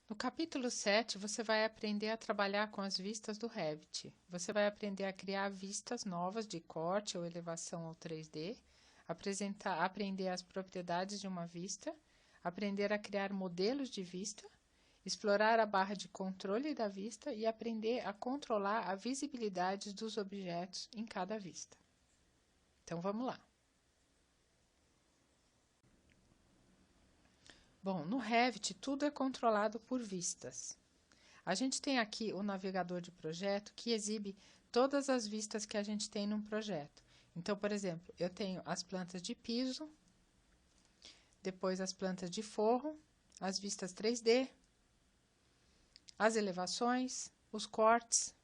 No capítulo 7, você vai aprender a trabalhar com as vistas do Revit. Você vai aprender a criar vistas novas de corte ou elevação ao 3D, aprender as propriedades de uma vista, aprender a criar modelos de vista, explorar a barra de controle da vista e aprender a controlar a visibilidade dos objetos em cada vista. Então, vamos lá. Bom, no Revit, tudo é controlado por vistas. A gente tem aqui o navegador de projeto que exibe todas as vistas que a gente tem num projeto. Então, por exemplo, eu tenho as plantas de piso, depois as plantas de forro, as vistas 3D, as elevações, os cortes,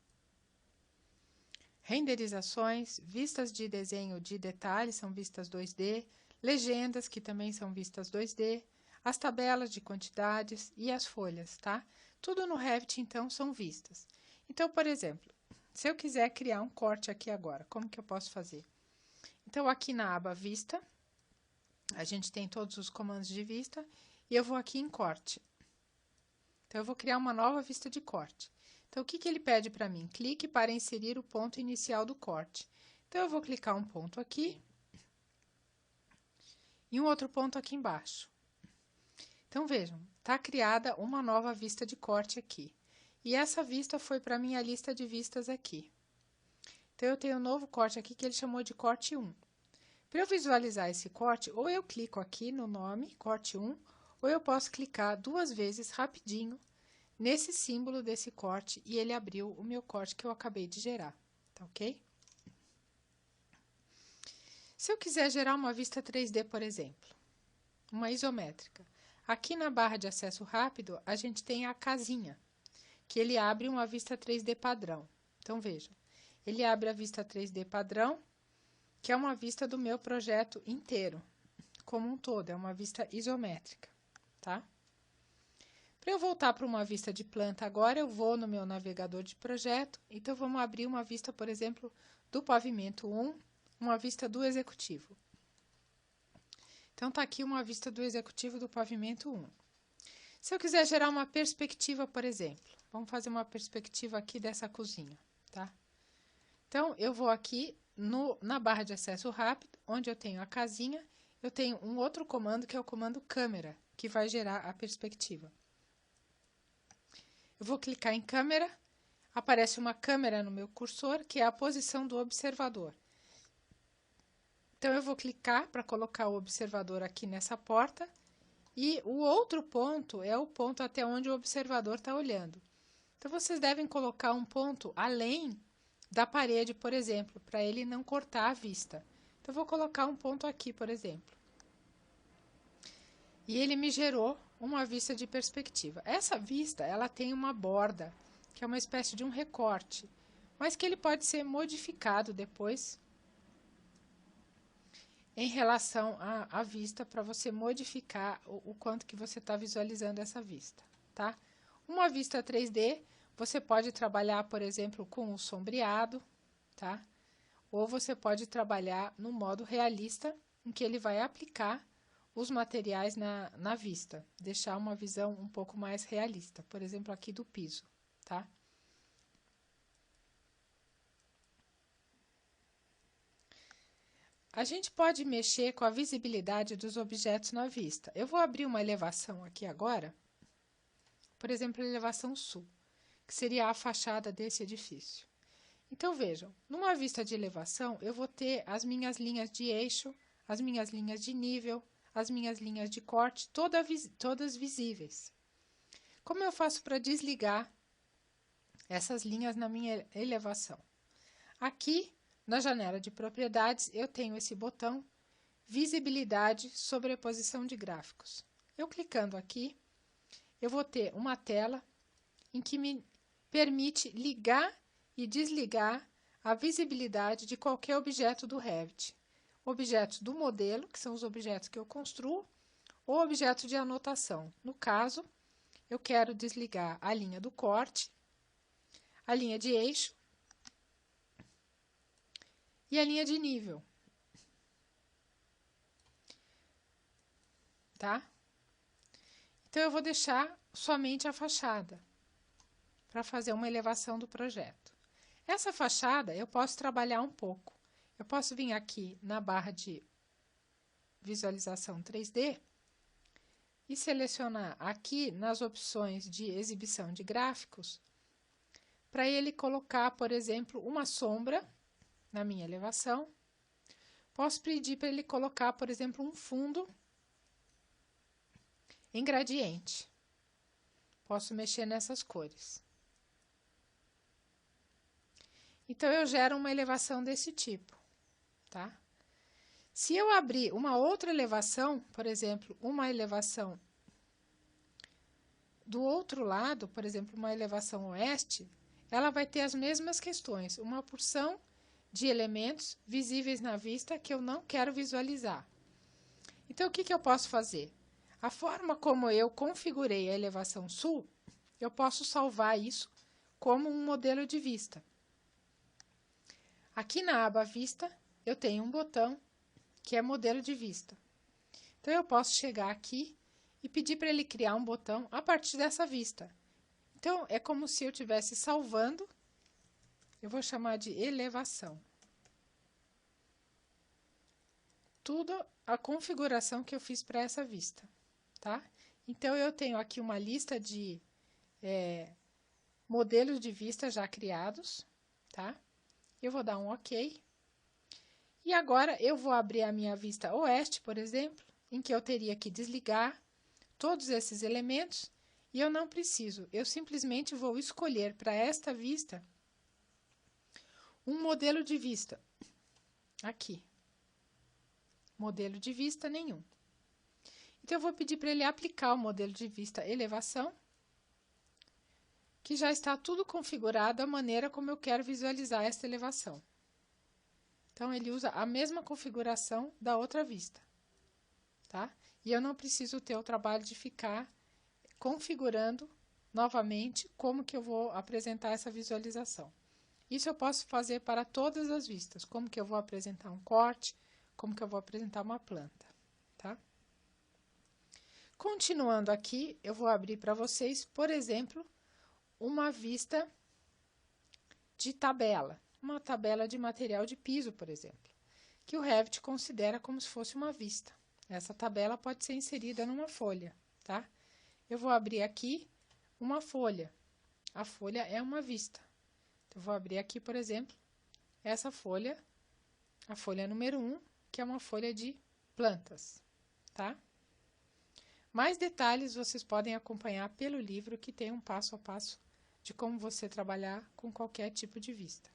renderizações, vistas de desenho de detalhes, são vistas 2D, legendas, que também são vistas 2D, as tabelas de quantidades e as folhas, tá? Tudo no Revit, então, são vistas. Então, por exemplo, se eu quiser criar um corte aqui agora, como que eu posso fazer? Então, aqui na aba Vista, a gente tem todos os comandos de vista, e eu vou aqui em Corte. Então, eu vou criar uma nova vista de corte. Então, o que ele pede para mim? Clique para inserir o ponto inicial do corte. Então, eu vou clicar um ponto aqui e um outro ponto aqui embaixo. Então, vejam, está criada uma nova vista de corte aqui. E essa vista foi para a minha lista de vistas aqui. Então, eu tenho um novo corte aqui que ele chamou de corte 1. Para eu visualizar esse corte, ou eu clico aqui no nome, corte 1, ou eu posso clicar 2 vezes rapidinho nesse símbolo desse corte e ele abriu o meu corte que eu acabei de gerar, tá ok? Se eu quiser gerar uma vista 3D, por exemplo, uma isométrica, aqui na barra de acesso rápido, a gente tem a casinha, que ele abre uma vista 3D padrão. Então, vejam, ele abre a vista 3D padrão, que é uma vista do meu projeto inteiro, como um todo, é uma vista isométrica, tá? Para eu voltar para uma vista de planta agora, eu vou no meu navegador de projeto, então vamos abrir uma vista, por exemplo, do pavimento 1, uma vista do executivo. Então, está aqui uma vista do executivo do pavimento 1. Se eu quiser gerar uma perspectiva, por exemplo, vamos fazer uma perspectiva aqui dessa cozinha, tá? Então, eu vou aqui na barra de acesso rápido, onde eu tenho a casinha, eu tenho um outro comando que é o comando câmera, que vai gerar a perspectiva. Eu vou clicar em câmera, aparece uma câmera no meu cursor, que é a posição do observador. Então, eu vou clicar para colocar o observador aqui nessa porta, e o outro ponto é o ponto até onde o observador está olhando. Então, vocês devem colocar um ponto além da parede, por exemplo, para ele não cortar a vista. Então, eu vou colocar um ponto aqui, por exemplo. E ele me gerou uma vista de perspectiva. Essa vista, ela tem uma borda, que é uma espécie de um recorte, mas que ele pode ser modificado depois em relação à vista, para você modificar o quanto que você está visualizando essa vista, tá? Uma vista 3D, você pode trabalhar, por exemplo, com o sombreado, tá? Ou você pode trabalhar no modo realista, em que ele vai aplicar os materiais na vista, deixar uma visão um pouco mais realista, por exemplo, aqui do piso, tá? A gente pode mexer com a visibilidade dos objetos na vista. Eu vou abrir uma elevação aqui agora, por exemplo, a elevação sul, que seria a fachada desse edifício. Então, vejam, numa vista de elevação, eu vou ter as minhas linhas de eixo, as minhas linhas de nível, as minhas linhas de corte, todas visíveis. Como eu faço para desligar essas linhas na minha elevação? Aqui, na janela de propriedades, eu tenho esse botão Visibilidade, Sobreposição de Gráficos. Eu clicando aqui, eu vou ter uma tela em que me permite ligar e desligar a visibilidade de qualquer objeto do Revit. Objetos do modelo, que são os objetos que eu construo, ou objeto de anotação. No caso, eu quero desligar a linha do corte, a linha de eixo e a linha de nível. Tá? Então, eu vou deixar somente a fachada, para fazer uma elevação do projeto. Essa fachada eu posso trabalhar um pouco. Eu posso vir aqui na barra de visualização 3D e selecionar aqui nas opções de exibição de gráficos, para ele colocar, por exemplo, uma sombra na minha elevação. Posso pedir para ele colocar, por exemplo, um fundo em gradiente. Posso mexer nessas cores. Então, eu gero uma elevação desse tipo, tá? Se eu abrir uma outra elevação, por exemplo, uma elevação do outro lado, por exemplo, uma elevação oeste, ela vai ter as mesmas questões, uma porção de elementos visíveis na vista que eu não quero visualizar. Então, o que eu posso fazer? A forma como eu configurei a elevação sul, eu posso salvar isso como um modelo de vista. Aqui na aba Vista, eu tenho um botão que é modelo de vista. Então, eu posso chegar aqui e pedir para ele criar um botão a partir dessa vista. Então, é como se eu estivesse salvando, eu vou chamar de elevação. Tudo a configuração que eu fiz para essa vista, tá? Então, eu tenho aqui uma lista de modelos de vista já criados, tá? Eu vou dar um OK. E agora, eu vou abrir a minha vista oeste, por exemplo, em que eu teria que desligar todos esses elementos, e eu não preciso, eu simplesmente vou escolher para esta vista um modelo de vista. Aqui. Modelo de vista nenhum. Então, eu vou pedir para ele aplicar o modelo de vista elevação, que já está tudo configurado da maneira como eu quero visualizar esta elevação. Então, ele usa a mesma configuração da outra vista, tá? E eu não preciso ter o trabalho de ficar configurando novamente como que eu vou apresentar essa visualização. Isso eu posso fazer para todas as vistas, como que eu vou apresentar um corte, como que eu vou apresentar uma planta, tá? Continuando aqui, eu vou abrir para vocês, por exemplo, uma vista de tabela, uma tabela de material de piso, por exemplo, que o Revit considera como se fosse uma vista. Essa tabela pode ser inserida numa folha, tá? Eu vou abrir aqui uma folha. A folha é uma vista. Então, eu vou abrir aqui, por exemplo, essa folha, a folha número 1, que é uma folha de plantas, tá? Mais detalhes vocês podem acompanhar pelo livro, que tem um passo a passo de como você trabalhar com qualquer tipo de vista.